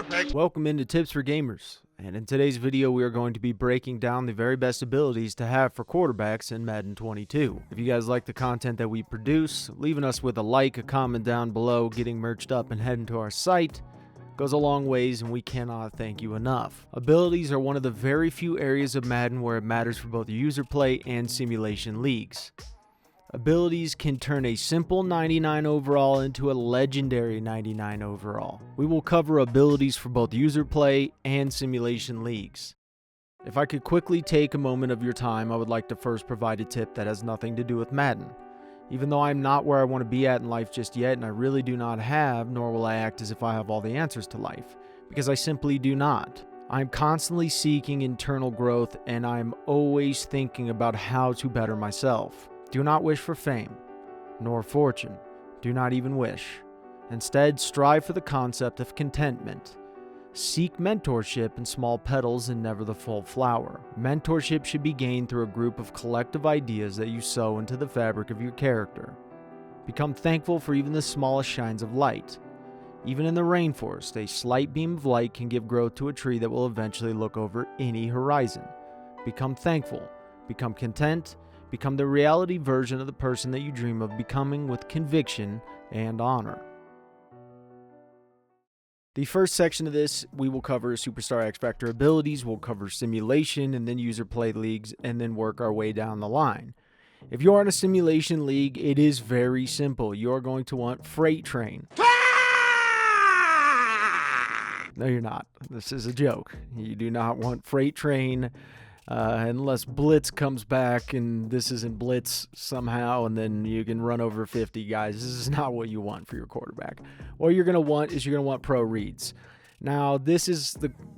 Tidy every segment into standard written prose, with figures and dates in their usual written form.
Perfect! Welcome into Tips for Gamers, and in today's video we are going to be breaking down the very best abilities to have for quarterbacks in Madden 22. If you guys like the content that we produce, leaving us with a like, a comment down below, getting merched up and heading to our site goes a long ways, and we cannot thank you enough. Abilities are one of the very few areas of Madden where it matters for both user play and simulation leagues. Abilities can turn a simple 99 overall into a legendary 99 overall. We will cover abilities for both user play and simulation leagues. If I could quickly take a moment of your time, I would like to first provide a tip that has nothing to do with Madden. Even though I'm not where I want to be at in life just yet, and I really do not have, nor will I act as if I have all the answers to life, because I simply do not. I'm constantly seeking internal growth, and I'm always thinking about how to better myself. Do not wish for fame, nor fortune. Do not even wish. Instead, strive for the concept of contentment. Seek mentorship in small petals and never the full flower. Mentorship should be gained through a group of collective ideas that you sow into the fabric of your character. Become thankful for even the smallest shines of light. Even in the rainforest, a slight beam of light can give growth to a tree that will eventually look over any horizon. Become thankful. Become content. Become the reality version of the person that you dream of becoming with conviction and honor. The first section of this, we will cover Superstar X Factor abilities, we'll cover simulation, and then user play leagues, and then work our way down the line. If you are in a simulation league, it is very simple. You are going to want Freight Train. No, you're not. This is a joke. You do not want Freight Train unless Blitz comes back and this isn't Blitz somehow, and then you can run over 50 guys. This is not what you want for your quarterback. What you're going to want is pro reads. Now,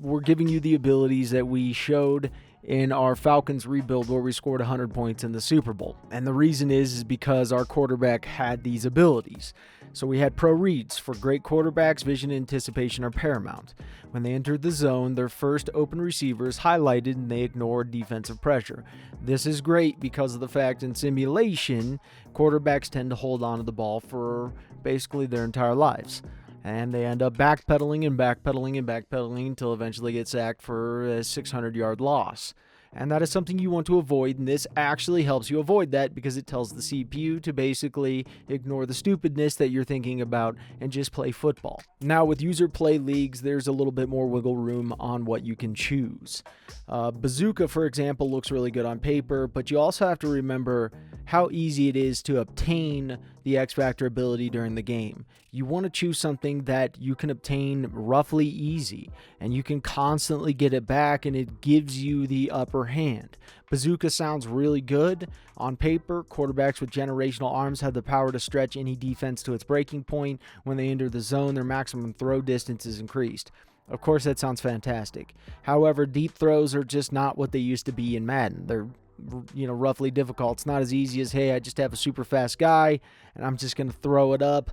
we're giving you the abilities that we showed in our Falcons rebuild where we scored 100 points in the Super Bowl. And the reason is because our quarterback had these abilities. So we had pro reads. For great quarterbacks, vision and anticipation are paramount. When they enter the zone, their first open receiver is highlighted and they ignore defensive pressure. This is great because of the fact in simulation, quarterbacks tend to hold on to the ball for basically their entire lives. And they end up backpedaling and backpedaling and backpedaling until eventually get sacked for a 600-yard loss. And that is something you want to avoid, and this actually helps you avoid that because it tells the CPU to basically ignore the stupidness that you're thinking about and just play football. Now, with user play leagues, there's a little bit more wiggle room on what you can choose. Bazooka, for example, looks really good on paper, but you also have to remember how easy it is to obtain the X Factor ability during the game. You want to choose something that you can obtain roughly easy, and you can constantly get it back, and it gives you the upper hand. Bazooka sounds really good on paper. Quarterbacks with generational arms have the power to stretch any defense to its breaking point. When they enter the zone, their maximum throw distance is increased. Of course, that sounds fantastic. However, deep throws are just not what they used to be in Madden. They're roughly difficult. It's not as easy as, hey, I just have a super fast guy and I'm just going to throw it up.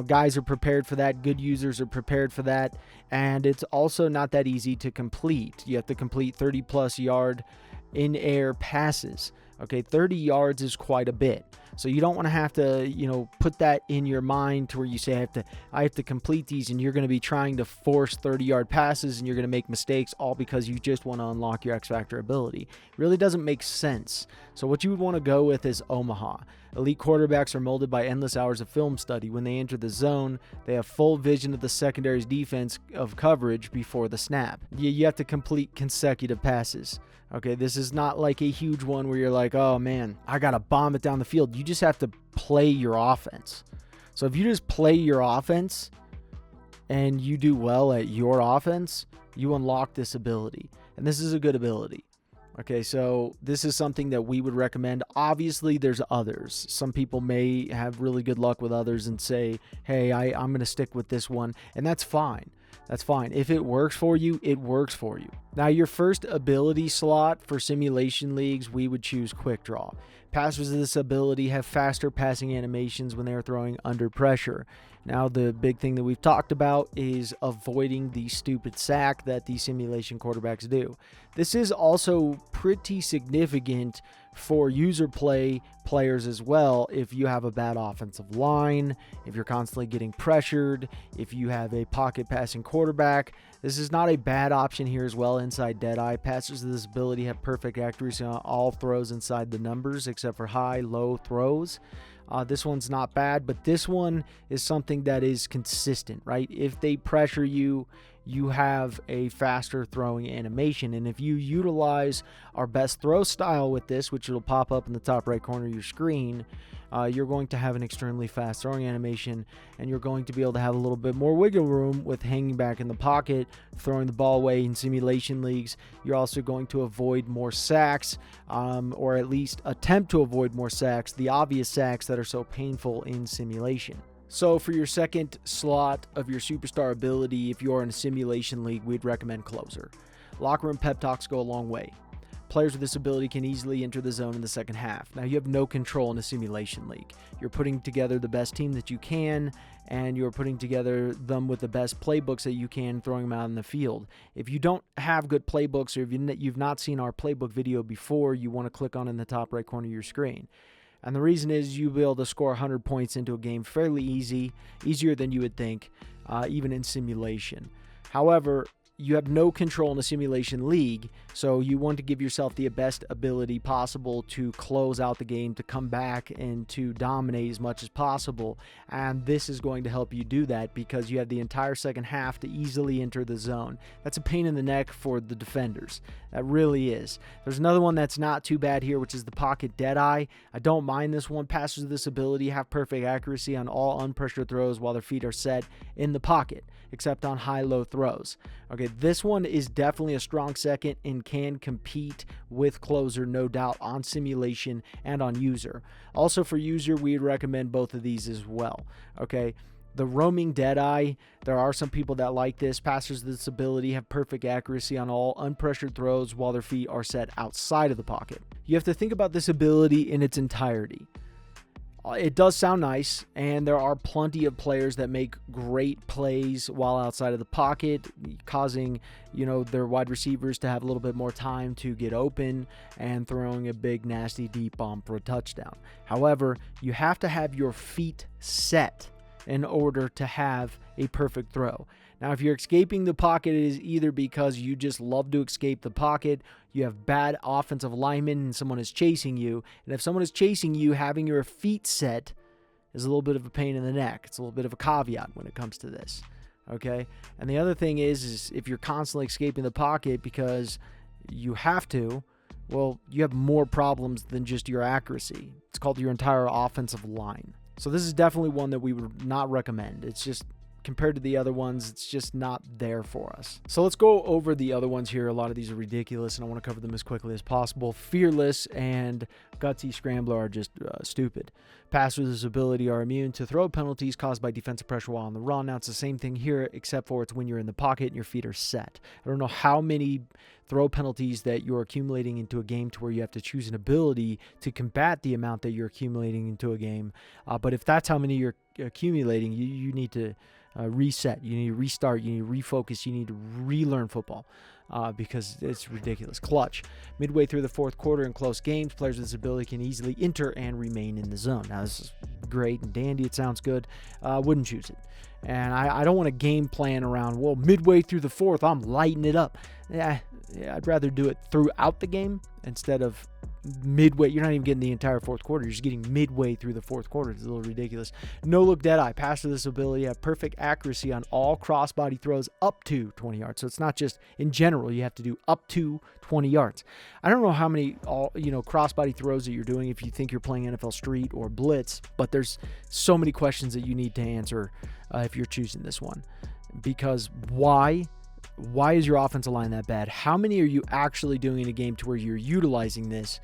Guys are prepared for that. Good users are prepared for that. And it's also not that easy to complete. You have to complete 30-plus yard in-air passes. Okay, 30 yards is quite a bit. So you don't want to have to, put that in your mind to where you say, I have to complete these, and you're going to be trying to force 30-yard passes, and you're going to make mistakes all because you just want to unlock your X Factor ability. It really doesn't make sense. So what you would want to go with is Omaha. Elite quarterbacks are molded by endless hours of film study. When they enter the zone, they have full vision of the secondary's defense of coverage before the snap. You have to complete consecutive passes. Okay, this is not like a huge one where you're like, oh man, I got to bomb it down the field. You just have to play your offense. So if you just play your offense and you do well at your offense, you unlock this ability. And this is a good ability. Okay, so this is something that we would recommend. Obviously, there's others. Some people may have really good luck with others and say, hey, I'm going to stick with this one. And that's fine. That's fine. If it works for you, it works for you. Now, your first ability slot for simulation leagues, we would choose Quick Draw. Passers of this ability have faster passing animations when they are throwing under pressure. Now, the big thing that we've talked about is avoiding the stupid sack that the simulation quarterbacks do. This is also pretty significant for user players as well. If you have a bad offensive line, if you're constantly getting pressured, if you have a pocket passing quarterback, this is not a bad option here as well. Inside Deadeye, passers with this ability have perfect accuracy on all throws inside the numbers except for high, low throws. This one's not bad, but this one is something that is consistent, right? If they pressure you, you have a faster throwing animation. And if you utilize our best throw style with this, which will pop up in the top right corner of your screen, you're going to have an extremely fast throwing animation, and you're going to be able to have a little bit more wiggle room with hanging back in the pocket, throwing the ball away in simulation leagues. You're also going to avoid more sacks, or at least attempt to avoid more sacks, the obvious sacks that are so painful in simulation. So for your second slot of your superstar ability, if you're in a simulation league, we'd recommend Closer. Locker room pep talks go a long way. Players with this ability can easily enter the zone in the second half. Now, you have no control in a simulation league. You're putting together the best team that you can, and you're putting together them with the best playbooks that you can, throwing them out in the field. If you don't have good playbooks, or if you've not seen our playbook video before, you want to click on in the top right corner of your screen. And the reason is you'll be able to score 100 points into a game fairly easier than you would think, even in simulation. However, you have no control in a simulation league, so you want to give yourself the best ability possible to close out the game, to come back and to dominate as much as possible. And this is going to help you do that because you have the entire second half to easily enter the zone. That's a pain in the neck for the defenders. That really is. There's another one that's not too bad here, which is the Pocket Deadeye. I don't mind this one. Passers with this ability have perfect accuracy on all unpressured throws while their feet are set in the pocket, except on high-low throws. Okay, this one is definitely a strong second and can compete with Closer, no doubt, on simulation and on user. Also for user, we'd recommend both of these as well. Okay, the Roaming Deadeye, there are some people that like this. Passers with this ability have perfect accuracy on all unpressured throws while their feet are set outside of the pocket. You have to think about this ability in its entirety. It does sound nice, and there are plenty of players that make great plays while outside of the pocket, causing, their wide receivers to have a little bit more time to get open and throwing a big, nasty, deep bomb for a touchdown. However, you have to have your feet set in order to have a perfect throw. Now, if you're escaping the pocket, it is either because you just love to escape the pocket, you have bad offensive linemen, and someone is chasing you. And if someone is chasing you, having your feet set is a little bit of a pain in the neck. It's a little bit of a caveat when it comes to this. Okay? And the other thing is if you're constantly escaping the pocket because you have to, well, you have more problems than just your accuracy. It's called your entire offensive line. So this is definitely one that we would not recommend. It's just, compared to the other ones, it's just not there for us. So let's go over the other ones here. A lot of these are ridiculous, and I want to cover them as quickly as possible. Fearless and Gutsy Scrambler are just stupid. Passers with this ability are immune to throw penalties caused by defensive pressure while on the run. Now, it's the same thing here, except for it's when you're in the pocket and your feet are set. I don't know how many throw penalties that you're accumulating into a game to where you have to choose an ability to combat the amount that you're accumulating into a game. But if that's how many you're accumulating, you need to reset, you need to restart, you need to refocus, you need to relearn football because it's ridiculous. Clutch. Midway through the fourth quarter in close games, players with this ability can easily enter and remain in the zone. Now, this is great and dandy. It sounds good. Wouldn't choose it. And I don't want to game plan around, well, midway through the fourth, I'm lighting it up. Yeah, I'd rather do it throughout the game instead of midway. You're not even getting the entire fourth quarter. You're just getting midway through the fourth quarter. It's a little ridiculous. No look Deadeye. Passer this ability have perfect accuracy on all crossbody throws up to 20 yards. So it's not just in general. You have to do up to 20 yards. I don't know how many crossbody throws that you're doing if you think you're playing NFL Street or Blitz, but there's so many questions that you need to answer if you're choosing this one. Because why? Why is your offensive line that bad? How many are you actually doing in a game to where you're utilizing this?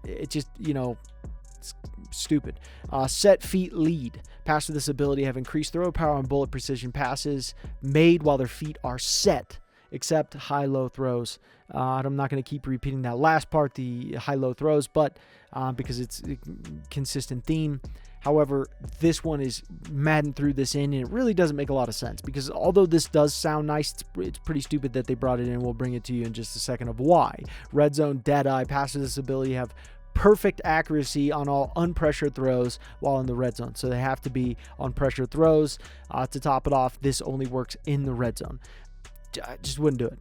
It just, it's stupid. Set feet lead. Passers with this ability have increased throw power and bullet precision passes made while their feet are set, except high-low throws. I'm not going to keep repeating that last part, the high-low throws, but because it's a consistent theme. However, this one is Madden threw this in, and it really doesn't make a lot of sense because although this does sound nice, it's pretty stupid that they brought it in. We'll bring it to you in just a second of why. Red Zone Deadeye. Passers with this ability have perfect accuracy on all unpressured throws while in the red zone. So they have to be on pressured throws. To top it off, this only works in the red zone. I just wouldn't do it.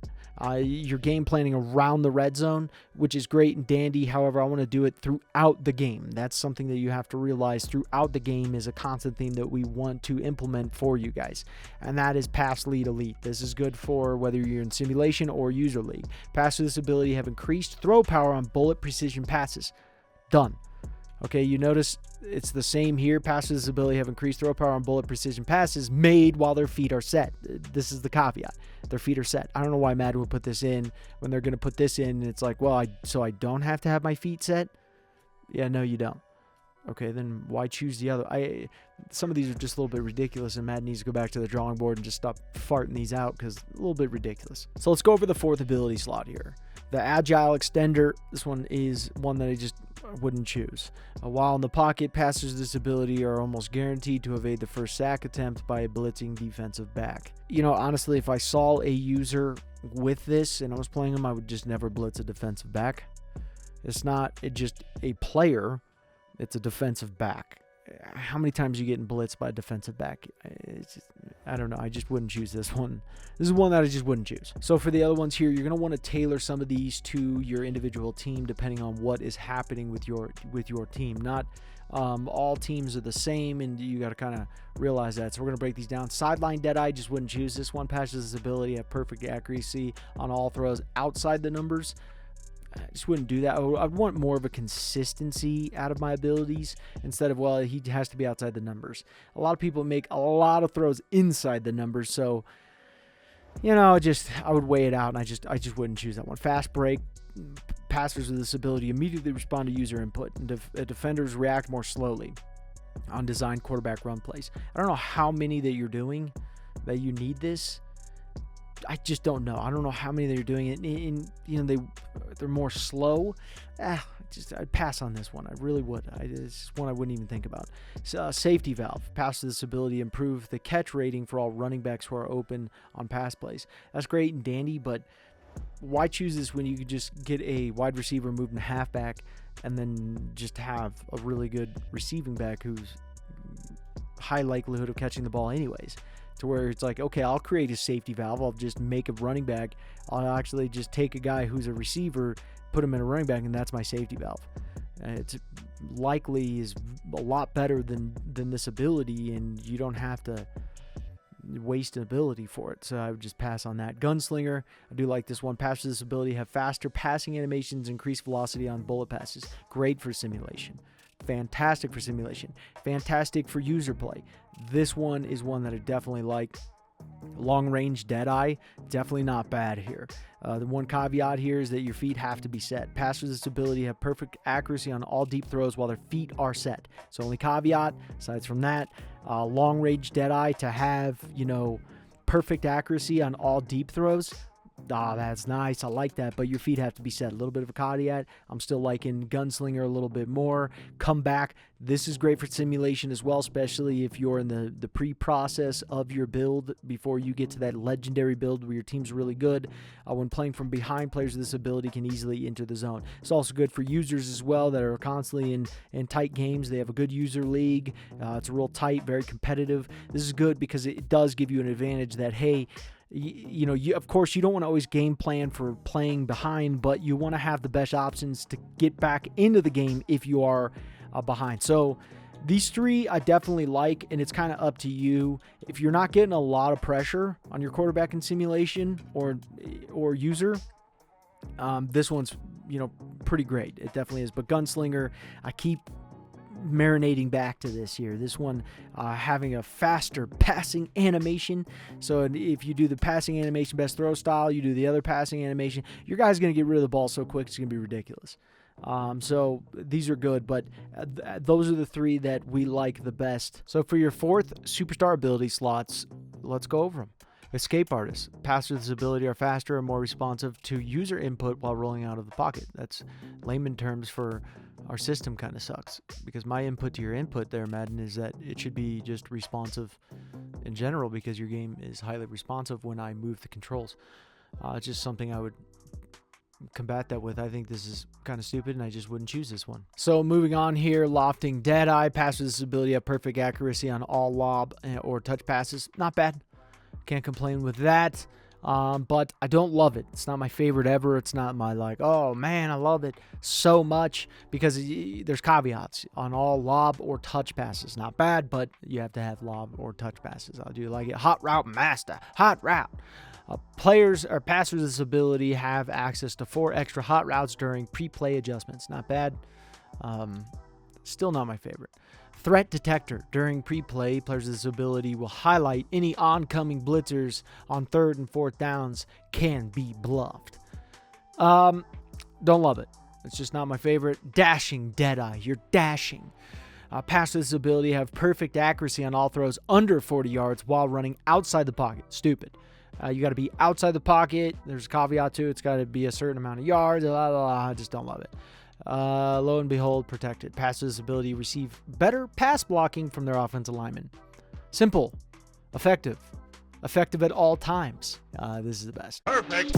You're game planning around the red zone, which is great and dandy. However, I want to do it throughout the game. That's something that you have to realize throughout the game is a constant theme that we want to implement for you guys. And that is pass lead elite. This is good for whether you're in simulation or user league. Pass with this ability have increased throw power on bullet precision passes. Done. Okay, you notice it's the same here. Pass with this ability have increased throw power on bullet precision passes made while their feet are set. This is the caveat. Their feet are set. I don't know why Madden would put this in when they're going to put this in. It's like, well, so I don't have to have my feet set? Yeah, no, you don't. Okay, then why choose the other? Some of these are just a little bit ridiculous, and Madden needs to go back to the drawing board and just stop farting these out because a little bit ridiculous. So let's go over the fourth ability slot here. The Agile Extender, this one is one that I just wouldn't choose. While in the pocket, passers with this ability are almost guaranteed to evade the first sack attempt by a blitzing defensive back. You know, honestly, if I saw a user with this and I was playing him, I would just never blitz a defensive back. It's just a player. It's a defensive back. How many times are you getting blitzed by a defensive back? I don't know. I just wouldn't choose this one. This is one that I just wouldn't choose. So for the other ones here, you're going to want to tailor some of these to your individual team depending on what is happening with your team. Not all teams are the same, and you got to kind of realize that. So we're going to break these down. Sideline Deadeye, just wouldn't choose this one. Passes this ability, have perfect accuracy on all throws outside the numbers. I just wouldn't do that. I'd want more of a consistency out of my abilities instead of, well, he has to be outside the numbers. A lot of people make a lot of throws inside the numbers, so, you know, I would weigh it out, and I just wouldn't choose that one. Fast break. Passers with this ability immediately respond to user input, and defenders react more slowly on designed quarterback run plays. I don't know how many that you're doing that you need this. I just don't know. I don't know how many they're doing it. You know, they're more slow. I'd pass on this one. I really would. It's one I wouldn't even think about. Safety valve. Pass with this ability improve the catch rating for all running backs who are open on pass plays. That's great and dandy, but why choose this when you could just get a wide receiver moved to halfback and then just have a really good receiving back who's high likelihood of catching the ball anyways? To where it's like, okay, I'll create a safety valve. I'll just make a running back. I'll actually just take a guy who's a receiver, put him in a running back, and that's my safety valve. It's likely is a lot better than this ability, and you don't have to waste an ability for it. So I would just pass on that. Gunslinger, I do like this one. Pass with this ability, have faster passing animations, increased velocity on bullet passes. Great for simulation. Fantastic for simulation. Fantastic for user play. This one is one that I definitely like. Long range Deadeye, definitely not bad here. The one caveat here is that your feet have to be set. Passers with this ability have perfect accuracy on all deep throws while their feet are set. So only caveat, aside from that, long range Deadeye to have, you know, perfect accuracy on all deep throws. That's nice. I like that, but your feet have to be set. A little bit of a caveat. I'm still liking Gunslinger a little bit more. Come back. This is great for simulation as well, especially if you're in the pre-process of your build before you get to that legendary build where your team's really good. When playing from behind, players with this ability can easily enter the zone. It's also good for users as well that are constantly in tight games. They have a good user league. It's real tight, very competitive. This is good because it does give you an advantage that, hey, you know, of course, you don't want to always game plan for playing behind, but you want to have the best options to get back into the game if you are behind. So these three I definitely like, and it's kind of up to you. If you're not getting a lot of pressure on your quarterback in simulation or user, this one's, you know, pretty great. It definitely is. But Gunslinger, I keep marinating back to this here. This one having a faster passing animation. So if you do the passing animation best throw style, you do the other passing animation, your guy's going to get rid of the ball so quick it's going to be ridiculous. So these are good, but those are the three that we like the best. So for your fourth superstar ability slots, let's go over them. Escape Artists. Passers with this ability are faster and more responsive to user input while rolling out of the pocket. That's layman terms for our system kind of sucks, because my input to your input there, Madden, is that it should be just responsive in general because your game is highly responsive when I move the controls. It's just something I would combat that with, I think this is kind of stupid, and I just wouldn't choose this one. So moving on here, lofting Deadeye. Pass with this ability have perfect accuracy on all lob or touch passes. Not bad. Can't complain with that. But I don't love it. It's not my favorite ever. It's not my like, oh man, I love it so much, because there's caveats on all lob or touch passes. Not bad, but you have to have lob or touch passes. I do like it. Hot route master. Hot route. Players or passers with this ability have access to 4 extra hot routes during pre-play adjustments. Not bad. Still not my favorite. Threat detector. During pre-play, players with this ability will highlight any oncoming blitzers on 3rd and 4th downs can be bluffed. Don't love it. It's just not my favorite. Dashing Deadeye. You're dashing. Pass with this ability have perfect accuracy on all throws under 40 yards while running outside the pocket. Stupid. You got to be outside the pocket. There's a caveat to it. It's got to be a certain amount of yards. Blah, blah, blah. I just don't love it. Lo and behold, protected. Pass with this ability receive better pass blocking from their offensive linemen. Simple. Effective. Effective at all times. This is the best. Perfect.